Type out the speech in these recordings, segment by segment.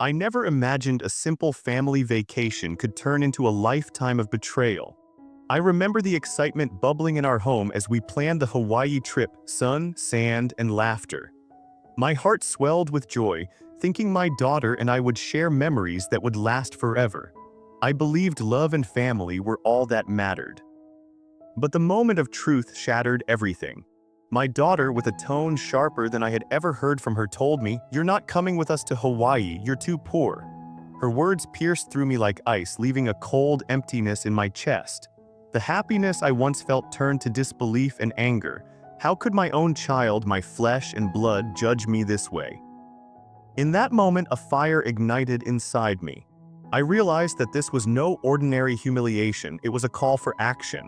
I never imagined a simple family vacation could turn into a lifetime of betrayal. I remember the excitement bubbling in our home as we planned the Hawaii trip, sun, sand, and laughter. My heart swelled with joy, thinking my daughter and I would share memories that would last forever. I believed love and family were all that mattered. But the moment of truth shattered everything. My daughter, with a tone sharper than I had ever heard from her, told me, "You're not coming with us to Hawaii, you're too poor." Her words pierced through me like ice, leaving a cold emptiness in my chest. The happiness I once felt turned to disbelief and anger. How could my own child, my flesh and blood, judge me this way? In that moment, a fire ignited inside me. I realized that this was no ordinary humiliation, it was a call for action.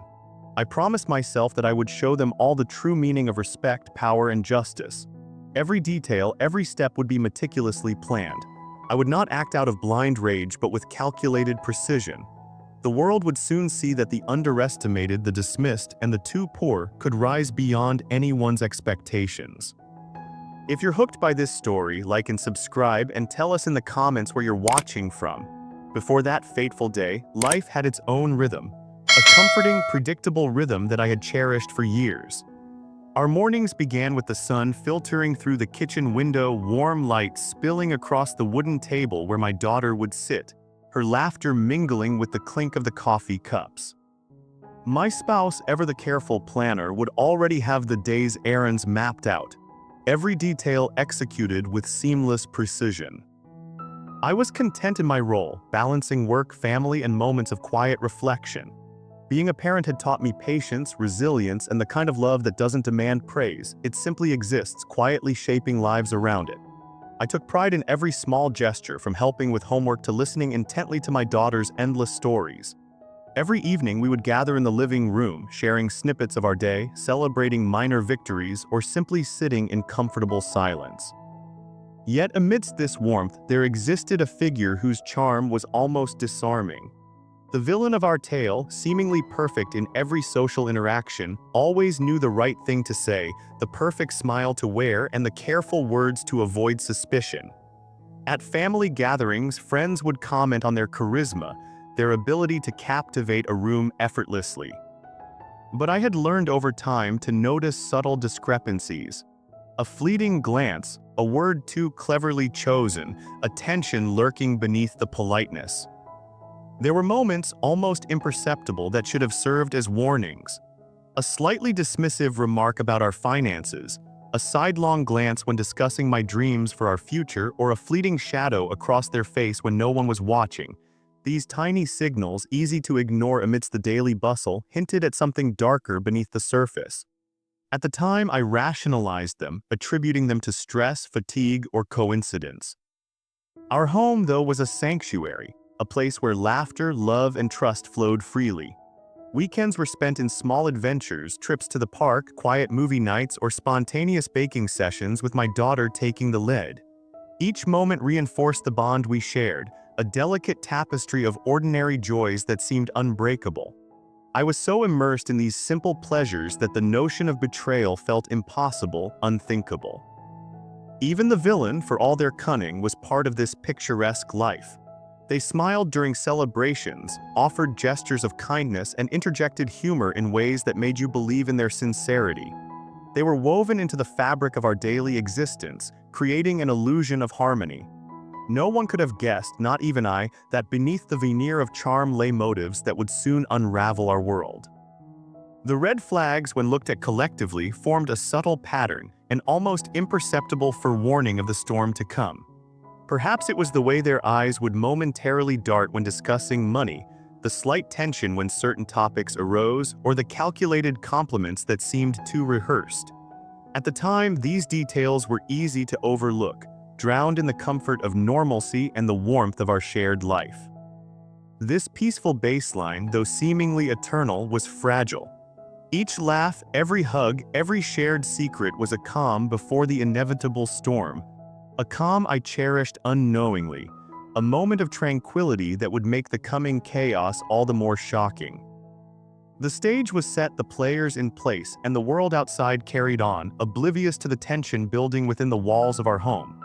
I promised myself that I would show them all the true meaning of respect, power, and justice. Every detail, every step would be meticulously planned. I would not act out of blind rage, but with calculated precision. The world would soon see that the underestimated, the dismissed, and the too poor could rise beyond anyone's expectations. If you're hooked by this story, like and subscribe, and tell us in the comments where you're watching from. Before that fateful day, life had its own rhythm. A comforting, predictable rhythm that I had cherished for years. Our mornings began with the sun filtering through the kitchen window, warm light spilling across the wooden table where my daughter would sit, her laughter mingling with the clink of the coffee cups. My spouse, ever the careful planner, would already have the day's errands mapped out, every detail executed with seamless precision. I was content in my role, balancing work, family, and moments of quiet reflection. Being a parent had taught me patience, resilience, and the kind of love that doesn't demand praise. It simply exists, quietly shaping lives around it. I took pride in every small gesture, from helping with homework to listening intently to my daughter's endless stories. Every evening we would gather in the living room, sharing snippets of our day, celebrating minor victories, or simply sitting in comfortable silence. Yet amidst this warmth, there existed a figure whose charm was almost disarming. The villain of our tale, seemingly perfect in every social interaction, always knew the right thing to say, the perfect smile to wear, and the careful words to avoid suspicion. At family gatherings, friends would comment on their charisma, their ability to captivate a room effortlessly. But I had learned over time to notice subtle discrepancies. A fleeting glance, a word too cleverly chosen, a tension lurking beneath the politeness. There were moments, almost imperceptible, that should have served as warnings. A slightly dismissive remark about our finances, a sidelong glance when discussing my dreams for our future, or a fleeting shadow across their face when no one was watching. These tiny signals, easy to ignore amidst the daily bustle, hinted at something darker beneath the surface. At the time, I rationalized them, attributing them to stress, fatigue, or coincidence. Our home, though, was a sanctuary, a place where laughter, love, and trust flowed freely. Weekends were spent in small adventures, trips to the park, quiet movie nights, or spontaneous baking sessions with my daughter taking the lead. Each moment reinforced the bond we shared, a delicate tapestry of ordinary joys that seemed unbreakable. I was so immersed in these simple pleasures that the notion of betrayal felt impossible, unthinkable. Even the villain, for all their cunning, was part of this picturesque life. They smiled during celebrations, offered gestures of kindness, and interjected humor in ways that made you believe in their sincerity. They were woven into the fabric of our daily existence, creating an illusion of harmony. No one could have guessed, not even I, that beneath the veneer of charm lay motives that would soon unravel our world. The red flags, when looked at collectively, formed a subtle pattern, an almost imperceptible forewarning of the storm to come. Perhaps it was the way their eyes would momentarily dart when discussing money, the slight tension when certain topics arose, or the calculated compliments that seemed too rehearsed. At the time, these details were easy to overlook, drowned in the comfort of normalcy and the warmth of our shared life. This peaceful baseline, though seemingly eternal, was fragile. Each laugh, every hug, every shared secret was a calm before the inevitable storm. A calm I cherished unknowingly, a moment of tranquility that would make the coming chaos all the more shocking. The stage was set, the players in place, and the world outside carried on, oblivious to the tension building within the walls of our home.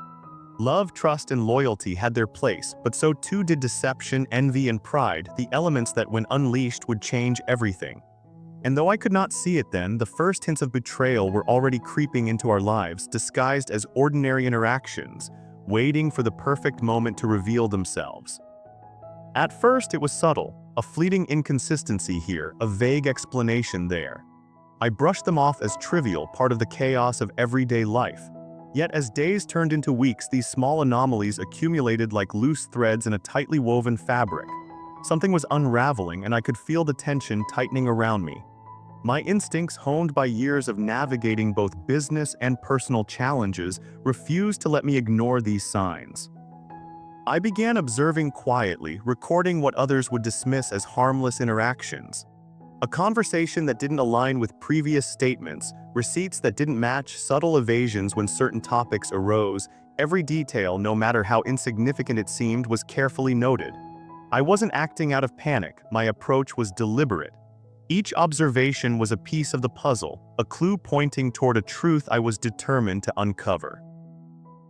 Love, trust, and loyalty had their place, but so too did deception, envy, and pride, the elements that, when unleashed, would change everything. And though I could not see it then, the first hints of betrayal were already creeping into our lives, disguised as ordinary interactions, waiting for the perfect moment to reveal themselves. At first, it was subtle, a fleeting inconsistency here, a vague explanation there. I brushed them off as trivial, part of the chaos of everyday life. Yet as days turned into weeks, these small anomalies accumulated like loose threads in a tightly woven fabric. Something was unraveling, and I could feel the tension tightening around me. My instincts, honed by years of navigating both business and personal challenges, refused to let me ignore these signs. I began observing quietly, recording what others would dismiss as harmless interactions. A conversation that didn't align with previous statements, receipts that didn't match, subtle evasions when certain topics arose. Every detail, no matter how insignificant it seemed, was carefully noted. I wasn't acting out of panic, my approach was deliberate. Each observation was a piece of the puzzle, a clue pointing toward a truth I was determined to uncover.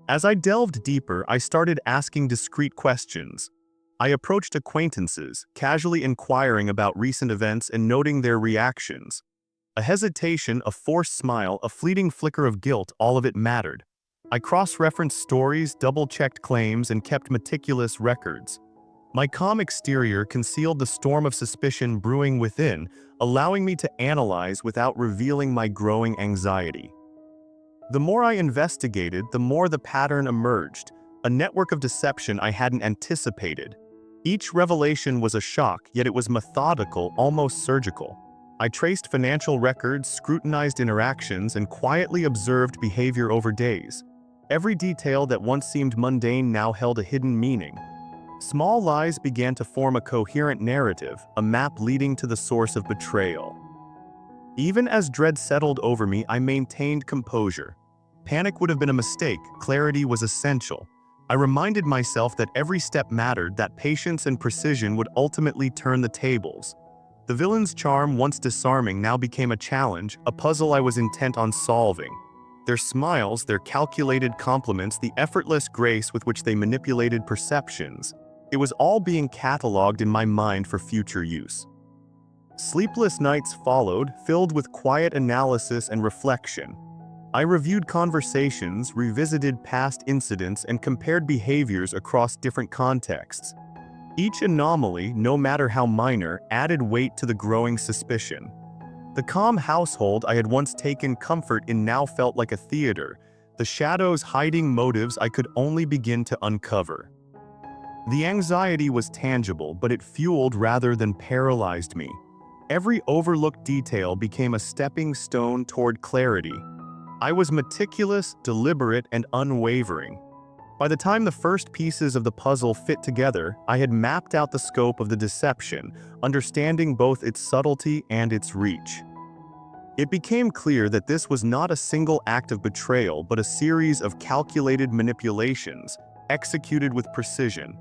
As I delved deeper, I started asking discreet questions. I approached acquaintances, casually inquiring about recent events and noting their reactions. A hesitation, a forced smile, a fleeting flicker of guilt, all of it mattered. I cross-referenced stories, double-checked claims, and kept meticulous records. My calm exterior concealed the storm of suspicion brewing within, allowing me to analyze without revealing my growing anxiety. The more I investigated, the more the pattern emerged, a network of deception I hadn't anticipated. Each revelation was a shock, yet it was methodical, almost surgical. I traced financial records, scrutinized interactions, and quietly observed behavior over days. Every detail that once seemed mundane now held a hidden meaning. Small lies began to form a coherent narrative, a map leading to the source of betrayal. Even as dread settled over me, I maintained composure. Panic would have been a mistake, clarity was essential. I reminded myself that every step mattered, that patience and precision would ultimately turn the tables. The villain's charm, once disarming, now became a challenge, a puzzle I was intent on solving. Their smiles, their calculated compliments, the effortless grace with which they manipulated perceptions. It was all being catalogued in my mind for future use. Sleepless nights followed, filled with quiet analysis and reflection. I reviewed conversations, revisited past incidents, and compared behaviors across different contexts. Each anomaly, no matter how minor, added weight to the growing suspicion. The calm household I had once taken comfort in now felt like a theater, the shadows hiding motives I could only begin to uncover. The anxiety was tangible, but it fueled rather than paralyzed me. Every overlooked detail became a stepping stone toward clarity. I was meticulous, deliberate, and unwavering. By the time the first pieces of the puzzle fit together, I had mapped out the scope of the deception, understanding both its subtlety and its reach. It became clear that this was not a single act of betrayal, but a series of calculated manipulations, executed with precision.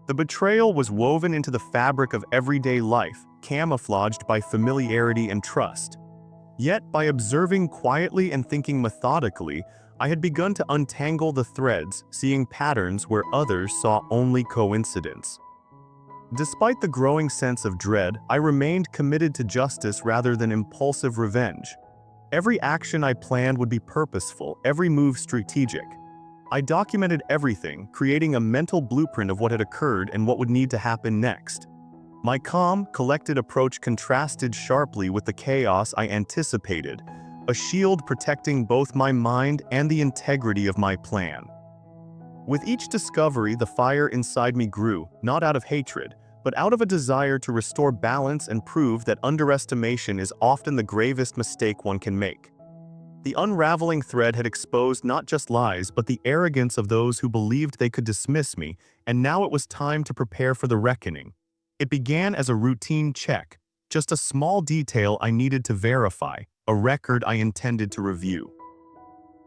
The betrayal was woven into the fabric of everyday life, camouflaged by familiarity and trust. Yet, by observing quietly and thinking methodically, I had begun to untangle the threads, seeing patterns where others saw only coincidence. Despite the growing sense of dread, I remained committed to justice rather than impulsive revenge. Every action I planned would be purposeful, every move strategic. I documented everything, creating a mental blueprint of what had occurred and what would need to happen next. My calm, collected approach contrasted sharply with the chaos I anticipated, a shield protecting both my mind and the integrity of my plan. With each discovery, the fire inside me grew, not out of hatred, but out of a desire to restore balance and prove that underestimation is often the gravest mistake one can make. The unraveling thread had exposed not just lies, but the arrogance of those who believed they could dismiss me, and now it was time to prepare for the reckoning. It began as a routine check, just a small detail I needed to verify, a record I intended to review.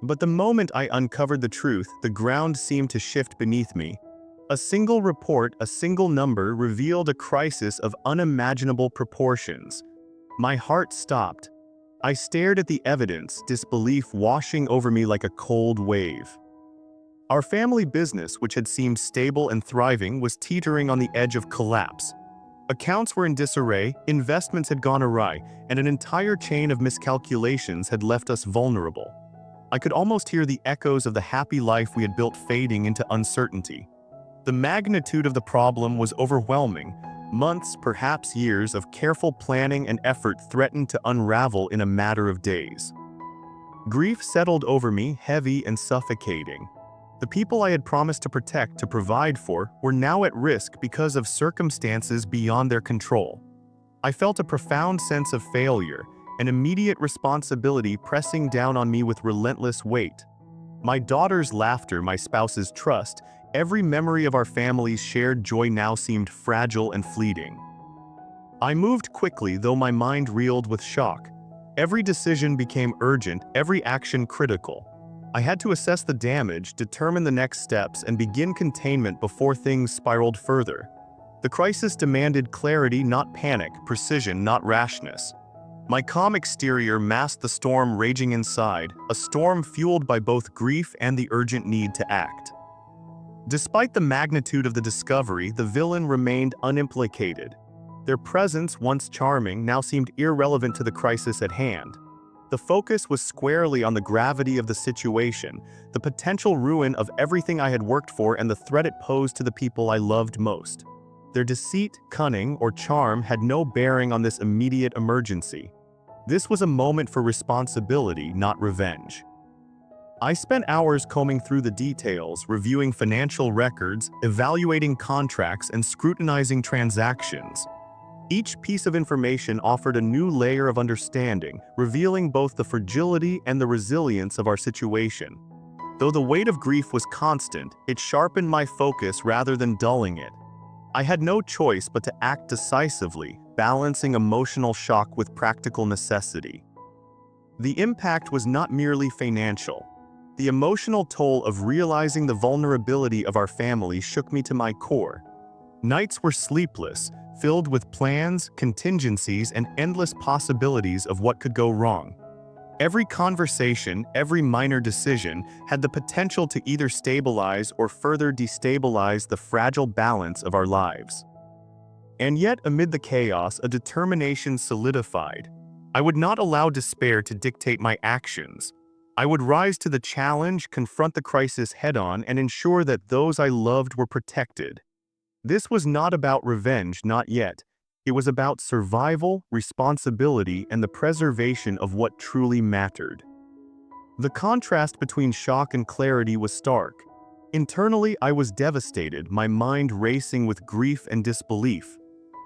But the moment I uncovered the truth, the ground seemed to shift beneath me. A single report, a single number, revealed a crisis of unimaginable proportions. My heart stopped. I stared at the evidence, disbelief washing over me like a cold wave. Our family business, which had seemed stable and thriving, was teetering on the edge of collapse. Accounts were in disarray, investments had gone awry, and an entire chain of miscalculations had left us vulnerable. I could almost hear the echoes of the happy life we had built fading into uncertainty. The magnitude of the problem was overwhelming. Months, perhaps years, of careful planning and effort threatened to unravel in a matter of days. Grief settled over me, heavy and suffocating. The people I had promised to protect, to provide for, were now at risk because of circumstances beyond their control. I felt a profound sense of failure, an immediate responsibility pressing down on me with relentless weight. My daughter's laughter, my spouse's trust, every memory of our family's shared joy now seemed fragile and fleeting. I moved quickly, though my mind reeled with shock. Every decision became urgent, every action critical. I had to assess the damage, determine the next steps, and begin containment before things spiraled further. The crisis demanded clarity, not panic, precision, not rashness. My calm exterior masked the storm raging inside, a storm fueled by both grief and the urgent need to act. Despite the magnitude of the discovery, the villain remained unimplicated. Their presence, once charming, now seemed irrelevant to the crisis at hand. The focus was squarely on the gravity of the situation, the potential ruin of everything I had worked for, and the threat it posed to the people I loved most. Their deceit, cunning, or charm had no bearing on this immediate emergency. This was a moment for responsibility, not revenge. I spent hours combing through the details, reviewing financial records, evaluating contracts, and scrutinizing transactions. Each piece of information offered a new layer of understanding, revealing both the fragility and the resilience of our situation. Though the weight of grief was constant, it sharpened my focus rather than dulling it. I had no choice but to act decisively, balancing emotional shock with practical necessity. The impact was not merely financial. The emotional toll of realizing the vulnerability of our family shook me to my core. Nights were sleepless, filled with plans, contingencies, and endless possibilities of what could go wrong. Every conversation, every minor decision had the potential to either stabilize or further destabilize the fragile balance of our lives. And yet, amid the chaos, a determination solidified. I would not allow despair to dictate my actions. I would rise to the challenge, confront the crisis head-on, and ensure that those I loved were protected. This was not about revenge, not yet. It was about survival, responsibility, and the preservation of what truly mattered. The contrast between shock and clarity was stark. Internally, I was devastated, my mind racing with grief and disbelief.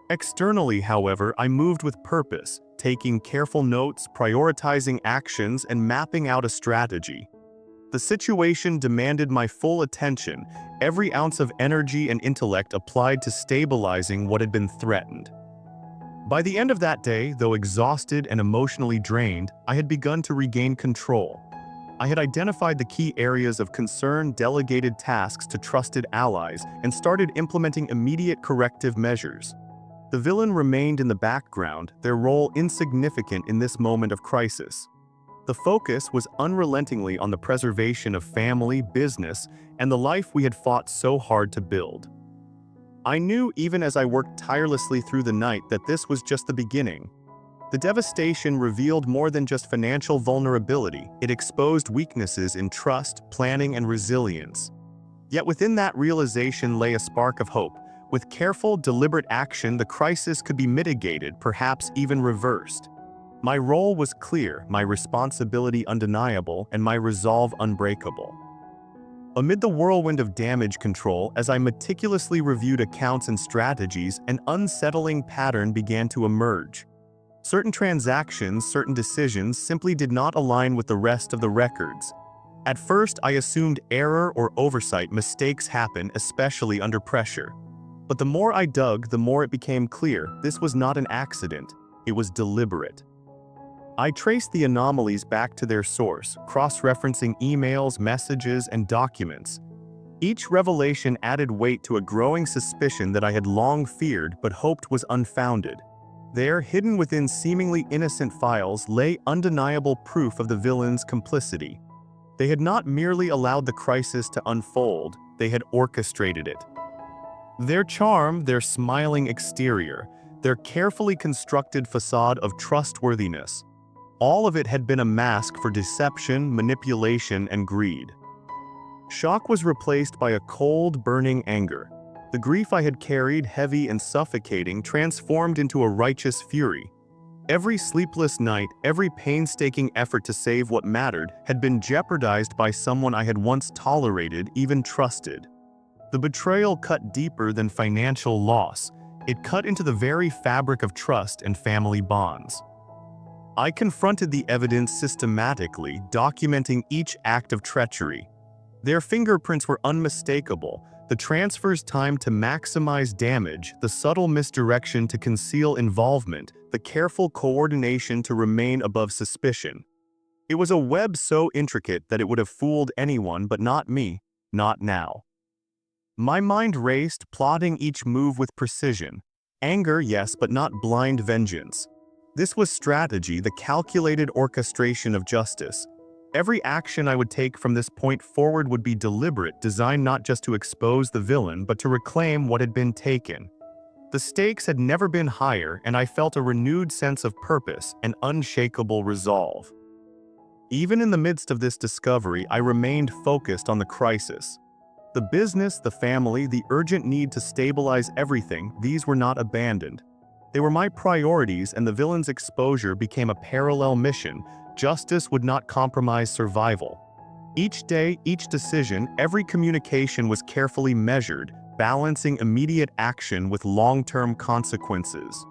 Externally, however, I moved with purpose, taking careful notes, prioritizing actions, and mapping out a strategy. The situation demanded my full attention, every ounce of energy and intellect applied to stabilizing what had been threatened. By the end of that day, though exhausted and emotionally drained, I had begun to regain control. I had identified the key areas of concern, delegated tasks to trusted allies, and started implementing immediate corrective measures. The villain remained in the background, their role insignificant in this moment of crisis. The focus was unrelentingly on the preservation of family, business, and the life we had fought so hard to build. I knew, even as I worked tirelessly through the night, that this was just the beginning. The devastation revealed more than just financial vulnerability. It exposed weaknesses in trust, planning, and resilience. Yet within that realization lay a spark of hope. With careful, deliberate action, the crisis could be mitigated, perhaps even reversed. My role was clear, my responsibility undeniable, and my resolve unbreakable. Amid the whirlwind of damage control, as I meticulously reviewed accounts and strategies, an unsettling pattern began to emerge. Certain transactions, certain decisions simply did not align with the rest of the records. At first, I assumed error or oversight. Mistakes happen, especially under pressure. But the more I dug, the more it became clear this was not an accident, it was deliberate. I traced the anomalies back to their source, cross-referencing emails, messages, and documents. Each revelation added weight to a growing suspicion that I had long feared but hoped was unfounded. There, hidden within seemingly innocent files, lay undeniable proof of the villain's complicity. They had not merely allowed the crisis to unfold, they had orchestrated it. Their charm, their smiling exterior, their carefully constructed facade of trustworthiness, all of it had been a mask for deception, manipulation, and greed. Shock was replaced by a cold, burning anger. The grief I had carried, heavy and suffocating, transformed into a righteous fury. Every sleepless night, every painstaking effort to save what mattered, had been jeopardized by someone I had once tolerated, even trusted. The betrayal cut deeper than financial loss. It cut into the very fabric of trust and family bonds. I confronted the evidence systematically, documenting each act of treachery. Their fingerprints were unmistakable, the transfers timed to maximize damage, the subtle misdirection to conceal involvement, the careful coordination to remain above suspicion. It was a web so intricate that it would have fooled anyone but not me, not now. My mind raced, plotting each move with precision. Anger, yes, but not blind vengeance. This was strategy, the calculated orchestration of justice. Every action I would take from this point forward would be deliberate, designed not just to expose the villain, but to reclaim what had been taken. The stakes had never been higher, and I felt a renewed sense of purpose, an unshakable resolve. Even in the midst of this discovery, I remained focused on the crisis. The business, the family, the urgent need to stabilize everything, these were not abandoned. They were my priorities, and the villain's exposure became a parallel mission. Justice would not compromise survival. Each day, each decision, every communication was carefully measured, balancing immediate action with long-term consequences.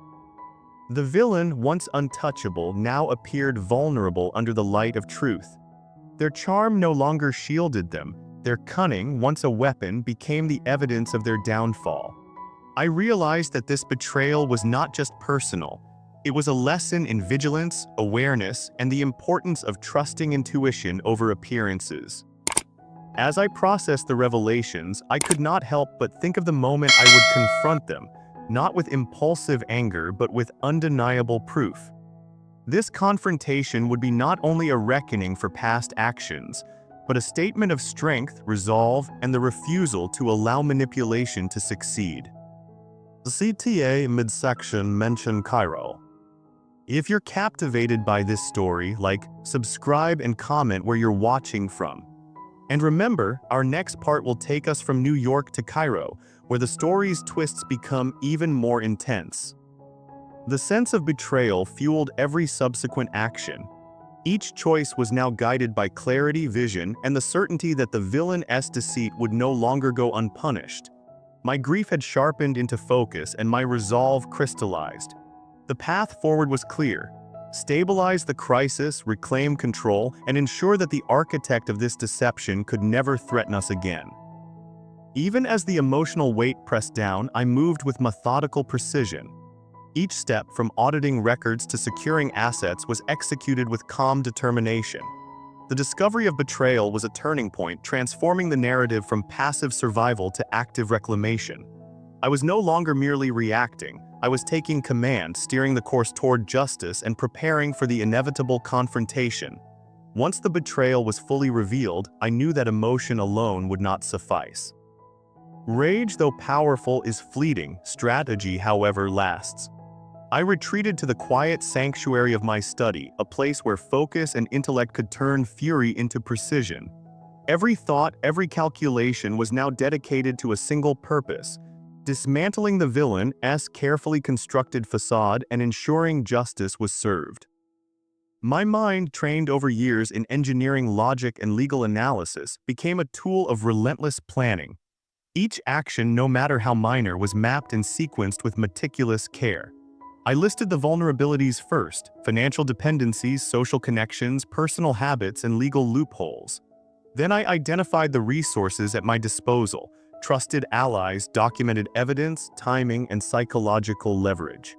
The villain, once untouchable, now appeared vulnerable under the light of truth. Their charm no longer shielded them. Their cunning, once a weapon, became the evidence of their downfall. I realized that this betrayal was not just personal. It was a lesson in vigilance, awareness, and the importance of trusting intuition over appearances. As I processed the revelations, I could not help but think of the moment I would confront them, not with impulsive anger, but with undeniable proof. This confrontation would be not only a reckoning for past actions, but a statement of strength, resolve, and the refusal to allow manipulation to succeed. The CTA midsection mention Cairo. If you're captivated by this story, like, subscribe, and comment where you're watching from. And remember, our next part will take us from New York to Cairo, where the story's twists become even more intense. The sense of betrayal fueled every subsequent action. Each choice was now guided by clarity, vision, and the certainty that the villain's deceit would no longer go unpunished. My grief had sharpened into focus, and my resolve crystallized. The path forward was clear. Stabilize the crisis, reclaim control, and ensure that the architect of this deception could never threaten us again. Even as the emotional weight pressed down, I moved with methodical precision. Each step, from auditing records to securing assets, was executed with calm determination. The discovery of betrayal was a turning point, transforming the narrative from passive survival to active reclamation. I was no longer merely reacting. I was taking command, steering the course toward justice, and preparing for the inevitable confrontation. Once the betrayal was fully revealed, I knew that emotion alone would not suffice. Rage, though powerful, is fleeting. Strategy, however, lasts. I retreated to the quiet sanctuary of my study, a place where focus and intellect could turn fury into precision. Every thought, every calculation was now dedicated to a single purpose: dismantling the villain's carefully constructed facade and ensuring justice was served. My mind, trained over years in engineering logic and legal analysis, became a tool of relentless planning. Each action, no matter how minor, was mapped and sequenced with meticulous care. I listed the vulnerabilities first: financial dependencies, social connections, personal habits, and legal loopholes. Then I identified the resources at my disposal: trusted allies, documented evidence, timing, and psychological leverage.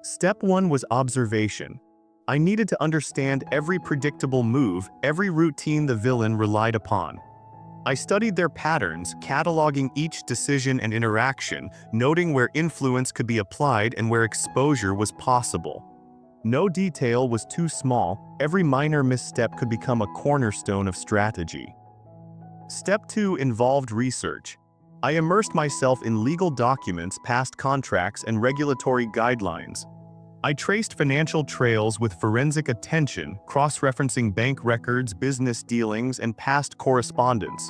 Step 1 was observation. I needed to understand every predictable move, every routine the villain relied upon. I studied their patterns, cataloging each decision and interaction, noting where influence could be applied and where exposure was possible. No detail was too small, every minor misstep could become a cornerstone of strategy. Step 2 involved research. I immersed myself in legal documents, past contracts, and regulatory guidelines. I traced financial trails with forensic attention, cross-referencing bank records, business dealings, and past correspondence.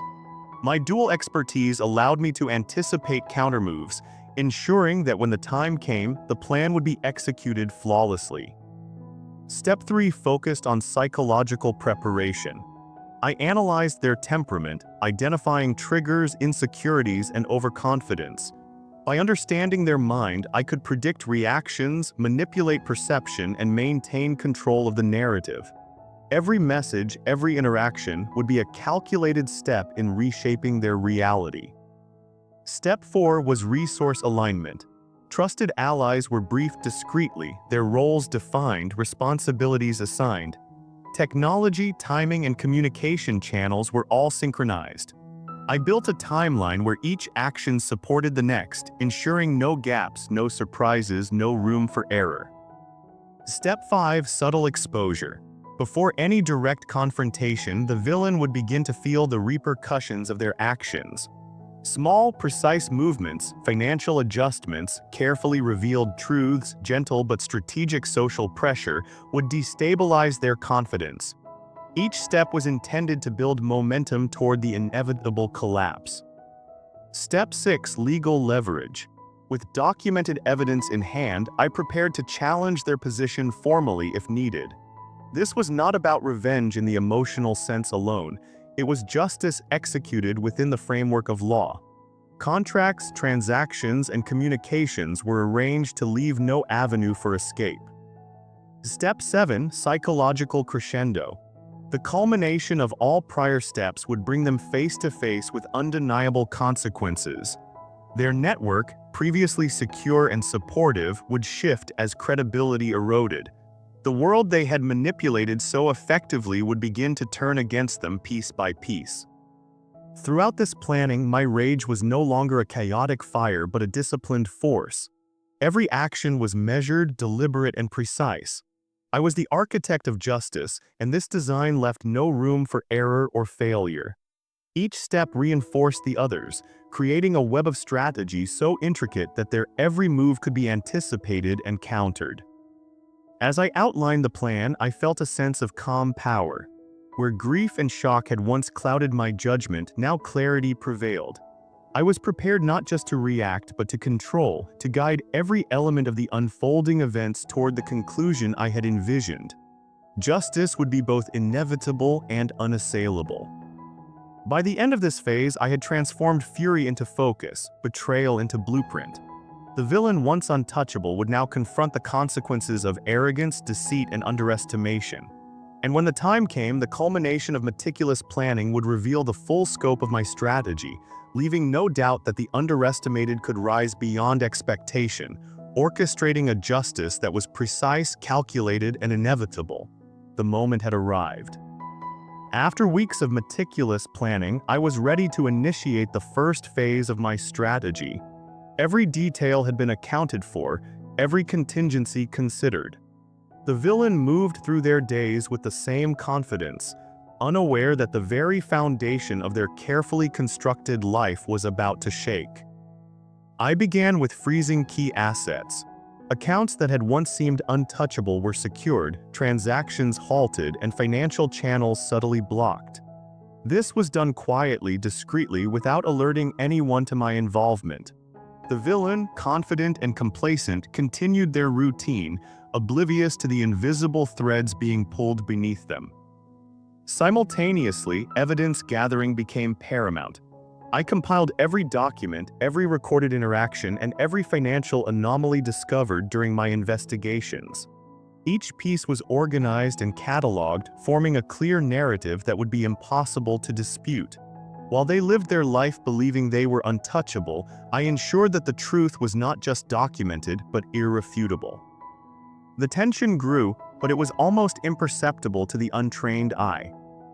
My dual expertise allowed me to anticipate countermoves, ensuring that when the time came, the plan would be executed flawlessly. Step 3 focused on psychological preparation. I analyzed their temperament, identifying triggers, insecurities, and overconfidence. By understanding their mind, I could predict reactions, manipulate perception, and maintain control of the narrative. Every message, every interaction would be a calculated step in reshaping their reality. Step 4 was resource alignment. Trusted allies were briefed discreetly, their roles defined, responsibilities assigned. Technology, timing, and communication channels were all synchronized. I built a timeline where each action supported the next, ensuring no gaps, no surprises, no room for error. Step 5 subtle exposure. Before any direct confrontation, the villain would begin to feel the repercussions of their actions. Small, precise movements, financial adjustments, carefully revealed truths, gentle but strategic social pressure would destabilize their confidence. Each step was intended to build momentum toward the inevitable collapse. Step 6 legal leverage. With documented evidence in hand, I prepared to challenge their position formally if needed. This was not about revenge in the emotional sense alone. It was justice executed within the framework of law. Contracts, transactions, and communications were arranged to leave no avenue for escape. Step 7 psychological crescendo. The culmination of all prior steps would bring them face to face with undeniable consequences. Their network, previously secure and supportive, would shift as credibility eroded. The world they had manipulated so effectively would begin to turn against them piece by piece. Throughout this planning, my rage was no longer a chaotic fire but a disciplined force. Every action was measured, deliberate, and precise. I was the architect of justice, and this design left no room for error or failure. Each step reinforced the others, creating a web of strategy so intricate that their every move could be anticipated and countered. As I outlined the plan, I felt a sense of calm power. Where grief and shock had once clouded my judgment, now clarity prevailed. I was prepared not just to react, but to control, to guide every element of the unfolding events toward the conclusion I had envisioned. Justice would be both inevitable and unassailable. By the end of this phase, I had transformed fury into focus, betrayal into blueprint. The villain, once untouchable, would now confront the consequences of arrogance, deceit, and underestimation. And when the time came, the culmination of meticulous planning would reveal the full scope of my strategy, leaving no doubt that the underestimated could rise beyond expectation, orchestrating a justice that was precise, calculated, and inevitable. The moment had arrived. After weeks of meticulous planning, I was ready to initiate the first phase of my strategy. Every detail had been accounted for, every contingency considered. The villain moved through their days with the same confidence, unaware that the very foundation of their carefully constructed life was about to shake. I began with freezing key assets. Accounts that had once seemed untouchable were secured, transactions halted, and financial channels subtly blocked. This was done quietly, discreetly, without alerting anyone to my involvement. The villain, confident and complacent, continued their routine, oblivious to the invisible threads being pulled beneath them. Simultaneously, evidence gathering became paramount. I compiled every document, every recorded interaction, and every financial anomaly discovered during my investigations. Each piece was organized and cataloged, forming a clear narrative that would be impossible to dispute. While they lived their life believing they were untouchable, I ensured that the truth was not just documented, but irrefutable. The tension grew, but it was almost imperceptible to the untrained eye.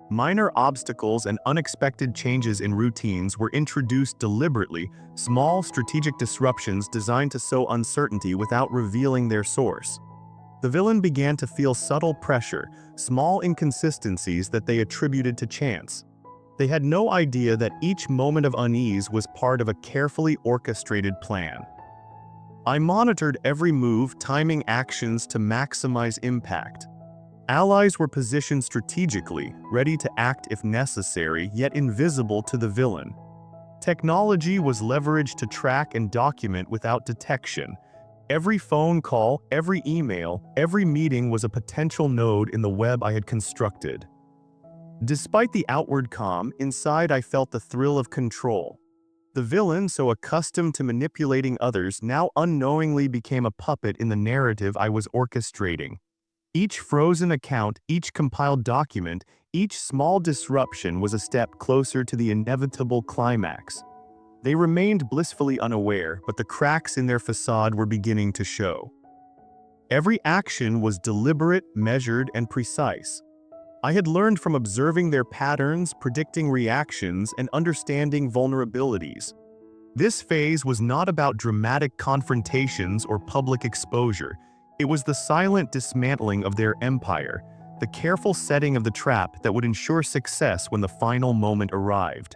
Minor obstacles and unexpected changes in routines were introduced deliberately, small strategic disruptions designed to sow uncertainty without revealing their source. The villain began to feel subtle pressure, small inconsistencies that they attributed to chance. They had no idea that each moment of unease was part of a carefully orchestrated plan. I monitored every move, timing actions to maximize impact. Allies were positioned strategically, ready to act if necessary, yet invisible to the villain. Technology was leveraged to track and document without detection. Every phone call, every email, every meeting was a potential node in the web I had constructed. Despite the outward calm, inside I felt the thrill of control. The villain, so accustomed to manipulating others, now unknowingly became a puppet in the narrative I was orchestrating. Each frozen account, each compiled document, each small disruption was a step closer to the inevitable climax. They remained blissfully unaware, but the cracks in their facade were beginning to show. Every action was deliberate, measured, and precise. I had learned from observing their patterns, predicting reactions, and understanding vulnerabilities. This phase was not about dramatic confrontations or public exposure. It was the silent dismantling of their empire, the careful setting of the trap that would ensure success when the final moment arrived.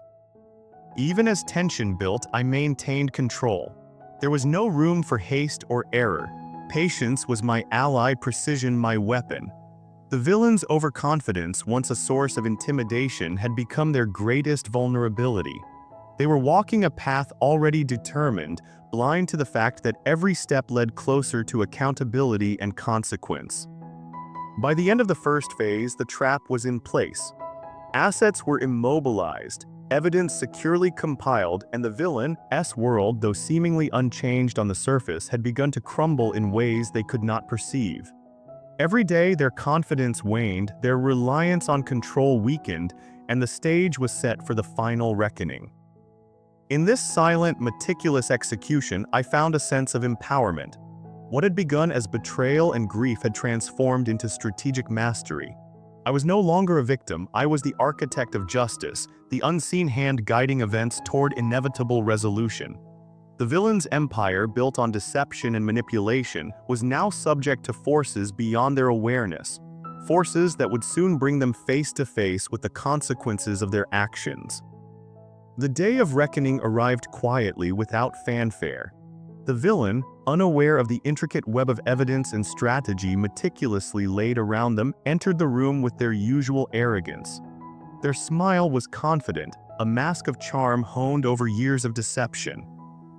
Even as tension built, I maintained control. There was no room for haste or error. Patience was my ally, precision my weapon. The villain's overconfidence, once a source of intimidation, had become their greatest vulnerability. They were walking a path already determined, blind to the fact that every step led closer to accountability and consequence. By the end of the first phase, the trap was in place. Assets were immobilized, evidence securely compiled, and the villain's world, though seemingly unchanged on the surface, had begun to crumble in ways they could not perceive. Every day, their confidence waned, their reliance on control weakened, and the stage was set for the final reckoning. In this silent, meticulous execution, I found a sense of empowerment. What had begun as betrayal and grief had transformed into strategic mastery. I was no longer a victim, I was the architect of justice, the unseen hand guiding events toward inevitable resolution. The villain's empire, built on deception and manipulation, was now subject to forces beyond their awareness, forces that would soon bring them face to face with the consequences of their actions. The day of reckoning arrived quietly, without fanfare. The villain, unaware of the intricate web of evidence and strategy meticulously laid around them, entered the room with their usual arrogance. Their smile was confident, a mask of charm honed over years of deception.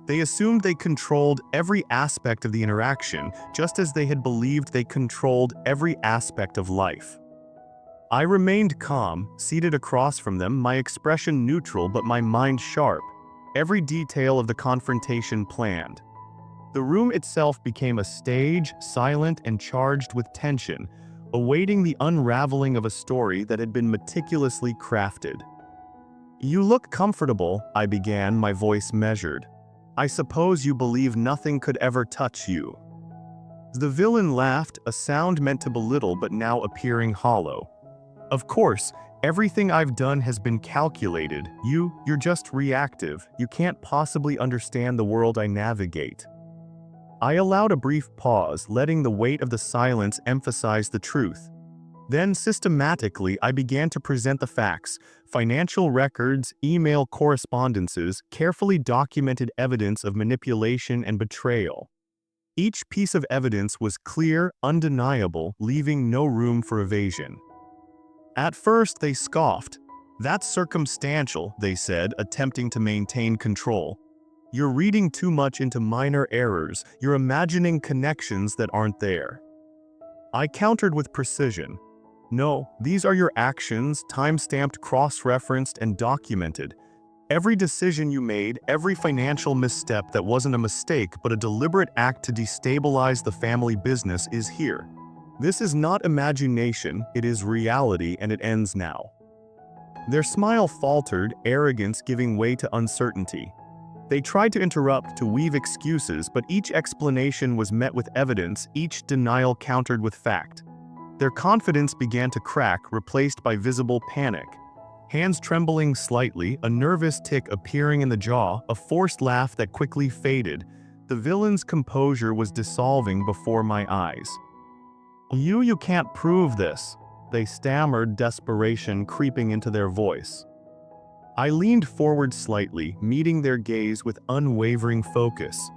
They assumed they controlled every aspect of the interaction, just as they had believed they controlled every aspect of life. I remained calm, seated across from them, my expression neutral but my mind sharp, every detail of the confrontation planned. The room itself became a stage, silent and charged with tension, awaiting the unraveling of a story that had been meticulously crafted. "You look comfortable," I began, my voice measured. "I suppose you believe nothing could ever touch you." The villain laughed, a sound meant to belittle but now appearing hollow. "Of course, everything I've done has been calculated. You're just reactive. You can't possibly understand the world I navigate." I allowed a brief pause, letting the weight of the silence emphasize the truth. Then, systematically, I began to present the facts: financial records, email correspondences, carefully documented evidence of manipulation and betrayal. Each piece of evidence was clear, undeniable, leaving no room for evasion. At first, they scoffed. "That's circumstantial," they said, attempting to maintain control. "You're reading too much into minor errors. You're imagining connections that aren't there." I countered with precision. "No, these are your actions, time-stamped, cross-referenced, and documented. Every decision you made, every financial misstep that wasn't a mistake but a deliberate act to destabilize the family business is here. This is not imagination, it is reality, and it ends now." Their smile faltered, arrogance giving way to uncertainty. They tried to interrupt, to weave excuses, but each explanation was met with evidence, each denial countered with fact. Their confidence began to crack, replaced by visible panic. Hands trembling slightly, a nervous tic appearing in the jaw, a forced laugh that quickly faded. The villain's composure was dissolving before my eyes. You can't prove this," they stammered, desperation creeping into their voice. I leaned forward slightly, meeting their gaze with unwavering focus.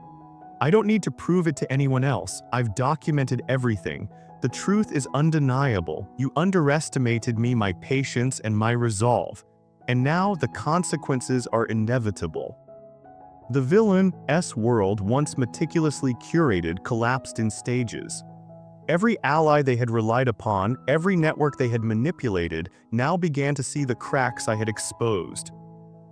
"I don't need to prove it to anyone else. I've documented everything. The truth is undeniable. You underestimated me, my patience, and my resolve. And now the consequences are inevitable." The villain's world, once meticulously curated, collapsed in stages. Every ally they had relied upon, every network they had manipulated, now began to see the cracks I had exposed.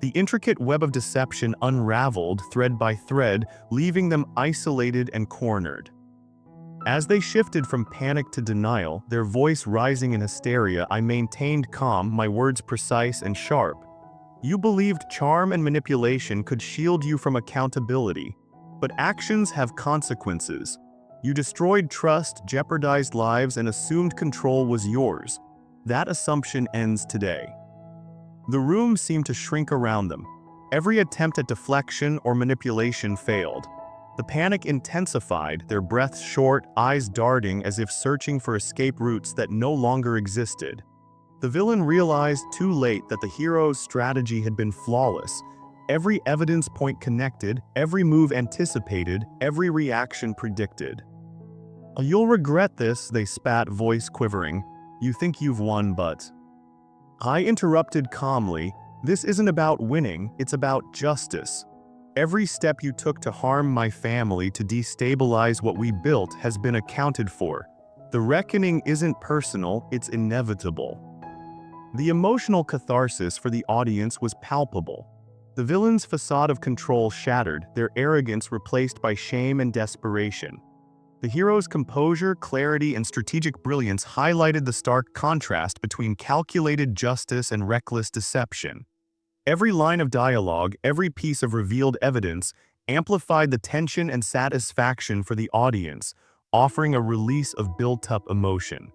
The intricate web of deception unraveled thread by thread, leaving them isolated and cornered. As they shifted from panic to denial, their voice rising in hysteria, I maintained calm, my words precise and sharp. "You believed charm and manipulation could shield you from accountability. But actions have consequences. You destroyed trust, jeopardized lives, and assumed control was yours. That assumption ends today." The room seemed to shrink around them. Every attempt at deflection or manipulation failed. The panic intensified, their breaths short, eyes darting as if searching for escape routes that no longer existed. The villain realized too late that the hero's strategy had been flawless. Every evidence point connected, every move anticipated, every reaction predicted. "You'll regret this," they spat, voice quivering. "You think you've won, but..." I interrupted calmly. "This isn't about winning, it's about justice. Every step you took to harm my family, to destabilize what we built, has been accounted for. The reckoning isn't personal, it's inevitable." The emotional catharsis for the audience was palpable. The villain's facade of control shattered, their arrogance replaced by shame and desperation. The hero's composure, clarity, and strategic brilliance highlighted the stark contrast between calculated justice and reckless deception. Every line of dialogue, every piece of revealed evidence, amplified the tension and satisfaction for the audience, offering a release of built-up emotion.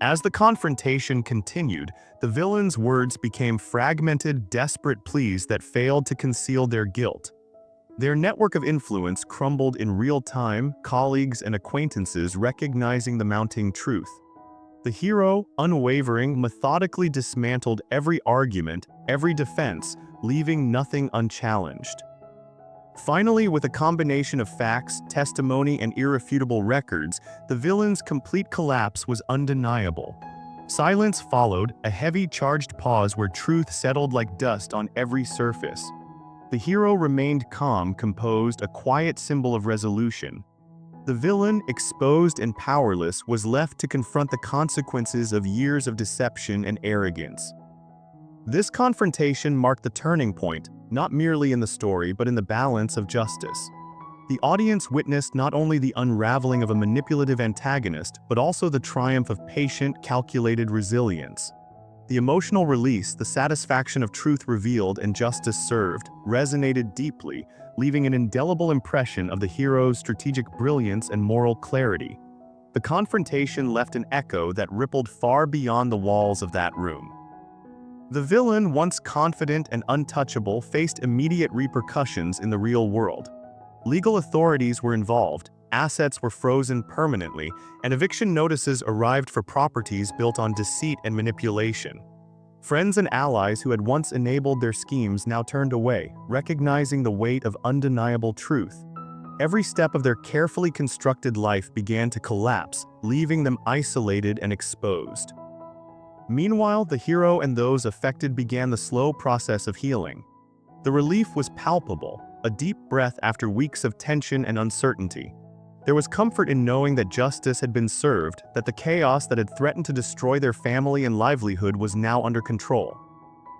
As the confrontation continued, the villain's words became fragmented, desperate pleas that failed to conceal their guilt. Their network of influence crumbled in real time, colleagues and acquaintances recognizing the mounting truth. The hero, unwavering, methodically dismantled every argument, every defense, leaving nothing unchallenged. Finally, with a combination of facts, testimony, and irrefutable records, the villain's complete collapse was undeniable. Silence followed, a heavy, charged pause where truth settled like dust on every surface. The hero remained calm, composed, a quiet symbol of resolution. The villain, exposed and powerless, was left to confront the consequences of years of deception and arrogance. This confrontation marked the turning point, not merely in the story but in the balance of justice. The audience witnessed not only the unraveling of a manipulative antagonist, but also the triumph of patient, calculated resilience. The emotional release, the satisfaction of truth revealed and justice served, resonated deeply, leaving an indelible impression of the hero's strategic brilliance and moral clarity. The confrontation left an echo that rippled far beyond the walls of that room. The villain, once confident and untouchable, faced immediate repercussions in the real world. Legal authorities were involved, assets were frozen permanently, and eviction notices arrived for properties built on deceit and manipulation. Friends and allies who had once enabled their schemes now turned away, recognizing the weight of undeniable truth. Every step of their carefully constructed life began to collapse, leaving them isolated and exposed. Meanwhile, the hero and those affected began the slow process of healing. The relief was palpable, a deep breath after weeks of tension and uncertainty. There was comfort in knowing that justice had been served, that the chaos that had threatened to destroy their family and livelihood was now under control.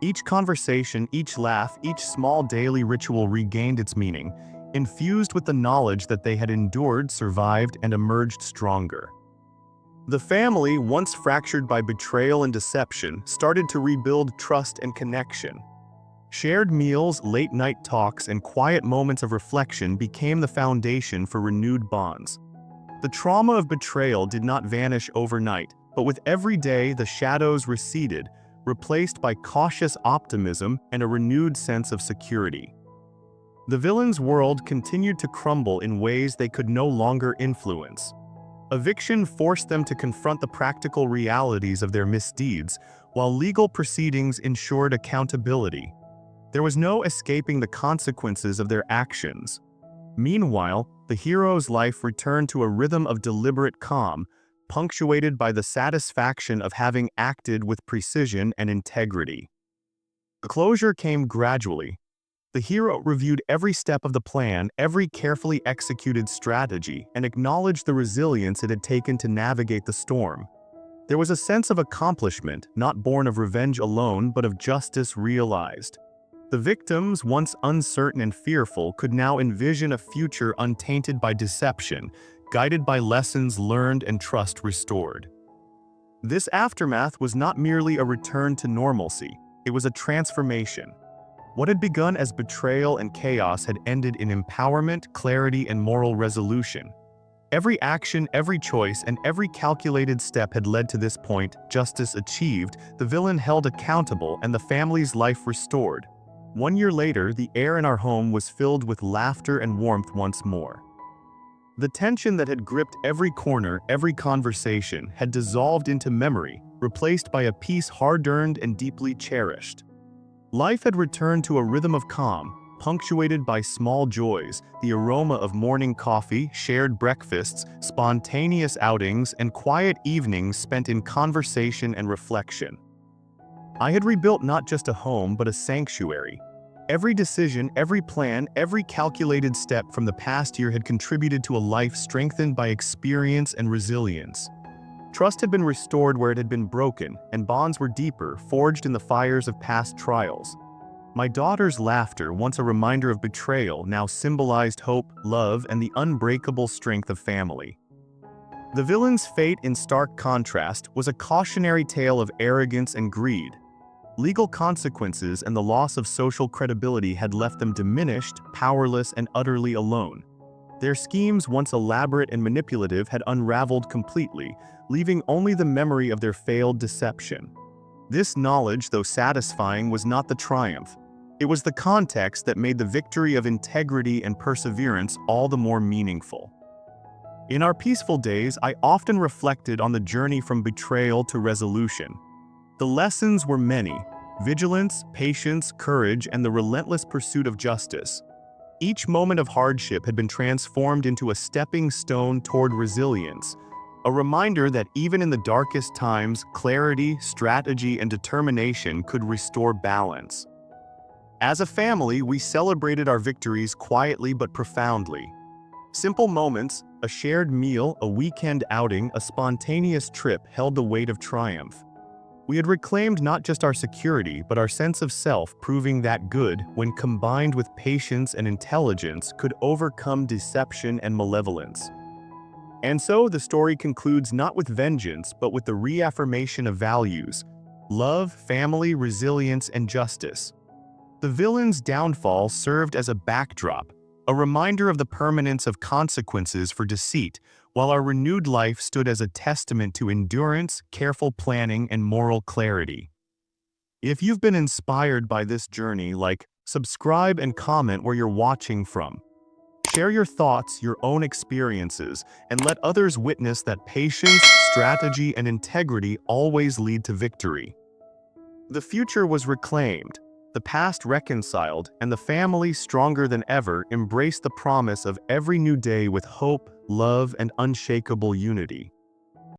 Each conversation, each laugh, each small daily ritual regained its meaning, infused with the knowledge that they had endured, survived, and emerged stronger. The family, once fractured by betrayal and deception, started to rebuild trust and connection. Shared meals, late-night talks, and quiet moments of reflection became the foundation for renewed bonds. The trauma of betrayal did not vanish overnight, but with every day the shadows receded, replaced by cautious optimism and a renewed sense of security. The villain's world continued to crumble in ways they could no longer influence. Eviction forced them to confront the practical realities of their misdeeds, while legal proceedings ensured accountability. There was no escaping the consequences of their actions. Meanwhile, the hero's life returned to a rhythm of deliberate calm, punctuated by the satisfaction of having acted with precision and integrity. The closure came gradually. The hero reviewed every step of the plan, every carefully executed strategy, and acknowledged the resilience it had taken to navigate the storm. There was a sense of accomplishment, not born of revenge alone, but of justice realized. The victims, once uncertain and fearful, could now envision a future untainted by deception, guided by lessons learned and trust restored. This aftermath was not merely a return to normalcy, it was a transformation. What had begun as betrayal and chaos had ended in empowerment, clarity, and moral resolution. Every action, every choice, and every calculated step had led to this point: justice achieved, the villain held accountable, and the family's life restored. 1 year later, the air in our home was filled with laughter and warmth once more. The tension that had gripped every corner, every conversation, had dissolved into memory, replaced by a peace hard-earned and deeply cherished. Life had returned to a rhythm of calm, punctuated by small joys, the aroma of morning coffee, shared breakfasts, spontaneous outings, and quiet evenings spent in conversation and reflection. I had rebuilt not just a home, but a sanctuary. Every decision, every plan, every calculated step from the past year had contributed to a life strengthened by experience and resilience. Trust had been restored where it had been broken, and bonds were deeper, forged in the fires of past trials. My daughter's laughter, once a reminder of betrayal, now symbolized hope, love, and the unbreakable strength of family. The villain's fate, in stark contrast, was a cautionary tale of arrogance and greed. Legal consequences and the loss of social credibility had left them diminished, powerless, and utterly alone. Their schemes, once elaborate and manipulative, had unraveled completely, leaving only the memory of their failed deception. This knowledge, though satisfying, was not the triumph. It was the context that made the victory of integrity and perseverance all the more meaningful. In our peaceful days, I often reflected on the journey from betrayal to resolution. The lessons were many: vigilance, patience, courage, and the relentless pursuit of justice. Each moment of hardship had been transformed into a stepping stone toward resilience, a reminder that even in the darkest times, clarity, strategy, and determination could restore balance. As a family, we celebrated our victories quietly but profoundly. Simple moments, a shared meal, a weekend outing, a spontaneous trip held the weight of triumph. We had reclaimed not just our security, but our sense of self, proving that good, when combined with patience and intelligence, could overcome deception and malevolence. And so the story concludes not with vengeance, but with the reaffirmation of values: love, family, resilience, and justice. The villain's downfall served as a backdrop, a reminder of the permanence of consequences for deceit, while our renewed life stood as a testament to endurance, careful planning, and moral clarity. If you've been inspired by this journey, subscribe and comment where you're watching from. Share your thoughts, your own experiences, and let others witness that patience, strategy, and integrity always lead to victory. The future was reclaimed, the past reconciled, and the family, stronger than ever, embraced the promise of every new day with hope, love, and unshakable unity.